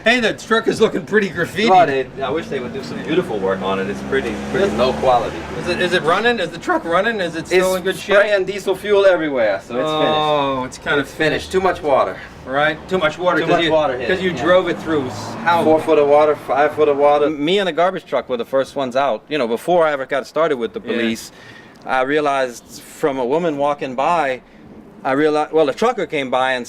Hey, the truck is looking pretty graffiti. But I wish they would do some beautiful work on it. It's pretty low quality. Is it running? Is the truck running? Is it still in good shape? It's spraying diesel fuel everywhere, so it's finished. Oh, it's kind of finished. Too much water. Right? Too much water. Too much water here. Because you drove it through how? 4 foot of water, 5 foot of water. Me and the garbage truck were the first ones out. You know, before I ever got started with the police, I realized from a woman walking by, the trucker came by and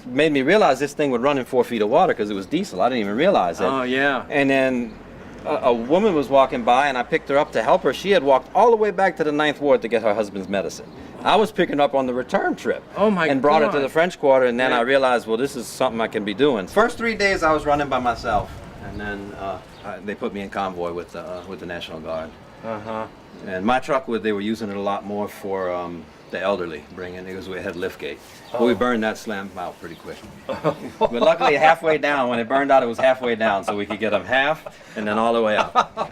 made me realize this thing would run in 4 feet of water because it was diesel. I didn't even realize it. Oh, yeah. And then a woman was walking by and I picked her up to help her. She had walked all the way back to the 9th Ward to get her husband's medicine. I was picking her up on the return trip. Oh my God. And brought her to the French Quarter, and then I realized, well, this is something I can be doing. First 3 days I was running by myself, and then they put me in convoy with the National Guard. Uh-huh. And my truck, they were using it a lot more for the elderly, bringing it because we had lift gate. Oh. But we burned that slam out pretty quick. But luckily halfway down, when it burned out, it was halfway down, so we could get them half and then all the way up.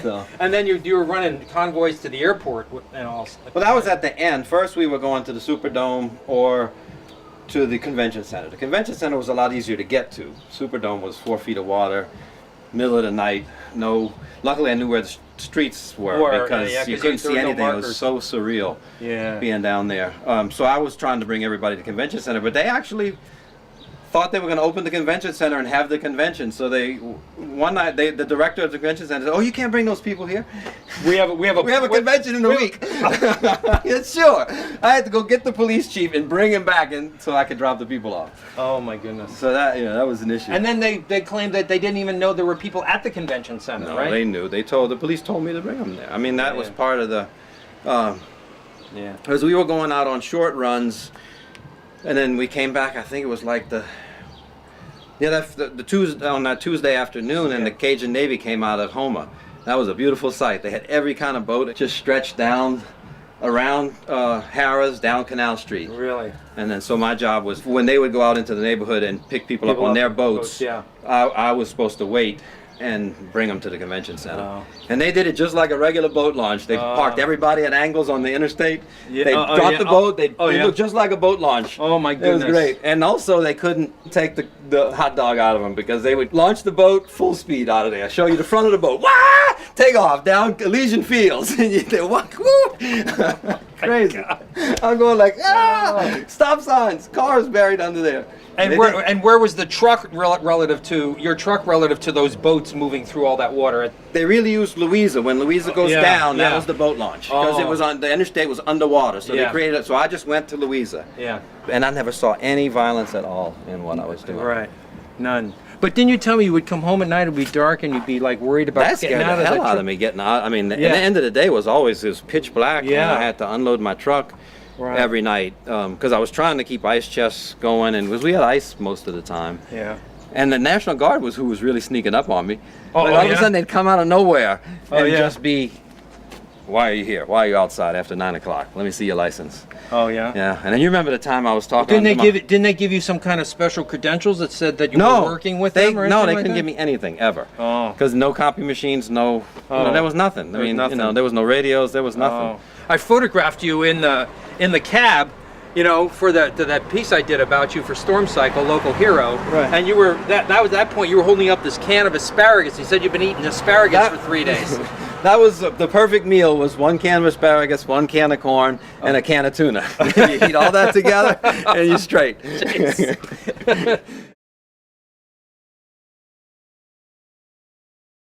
So. And then you were running convoys to the airport and all. Well, that was at the end. First we were going to the Superdome or to the convention center. The convention center was a lot easier to get to. Superdome was 4 feet of water, middle of the night. No, luckily I knew where the streets were because you couldn't see anything. It was so surreal being down there. So I was trying to bring everybody to the convention center, but they actually thought they were going to open the convention center and have the convention. So one night the director of the convention center said, "Oh, you can't bring those people here. We have a convention in a week." Yeah, sure. I had to go get the police chief and bring him back, and so I could drop the people off. Oh my goodness. So that was an issue. And then they claimed that they didn't even know there were people at the convention center, no, right? They knew. The police told me to bring them there. I mean, that was part of the. Because we were going out on short runs. And then we came back. I think it was like the Tuesday on that Tuesday afternoon, and the Cajun Navy came out of Homa. That was a beautiful sight. They had every kind of boat. It just stretched down around Harrah's down Canal Street. Really. And then so my job was when they would go out into the neighborhood and pick people up on their boats. I was supposed to wait and bring them to the convention center. Oh. And they did it just like a regular boat launch. They parked everybody at angles on the interstate. They dropped the boat. It looked just like a boat launch. Oh my goodness. It was great. And also they couldn't take the hot dog out of them because they would launch the boat full speed out of there. Show you the front of the boat. Wah! Take off down Elysian Fields. And you walk, woo! Crazy. I'm going like, stop signs, cars buried under there. And where was the truck relative to your truck relative to those boats moving through all that water? They really used Louisa. When Louisa goes down, that was the boat launch because it was on the interstate was underwater. So they created it. So I just went to Louisa. Yeah. And I never saw any violence at all in what I was doing. Right. None. But didn't you tell me you would come home at night, it would be dark, and you'd be like worried about getting out of the hell out of me getting out. I mean, at the end of the day was always pitch black, and I had to unload my truck every night because I was trying to keep ice chests going, and because we had ice most of the time. Yeah. And the National Guard was who was really sneaking up on me. All of a sudden they'd come out of nowhere and just be, "Why are you here? Why are you outside after 9 o'clock? Let me see your license." Oh yeah. Yeah. And then you remember the time I was talking. Didn't they give you some kind of special credentials that said that you were working with them? Or no, they couldn't give me anything ever. Oh. Because no copy machines, there was nothing. I mean, there was no radios, there was nothing. I photographed you in the cab, for that piece I did about you for Storm Cycle, Local Hero. Right. And you were that was that point you were holding up this can of asparagus. You said you've been eating asparagus for 3 days. That was the perfect meal. Was 1 can of asparagus, 1 can of corn, and a can of tuna. You eat all that together, and you're straight.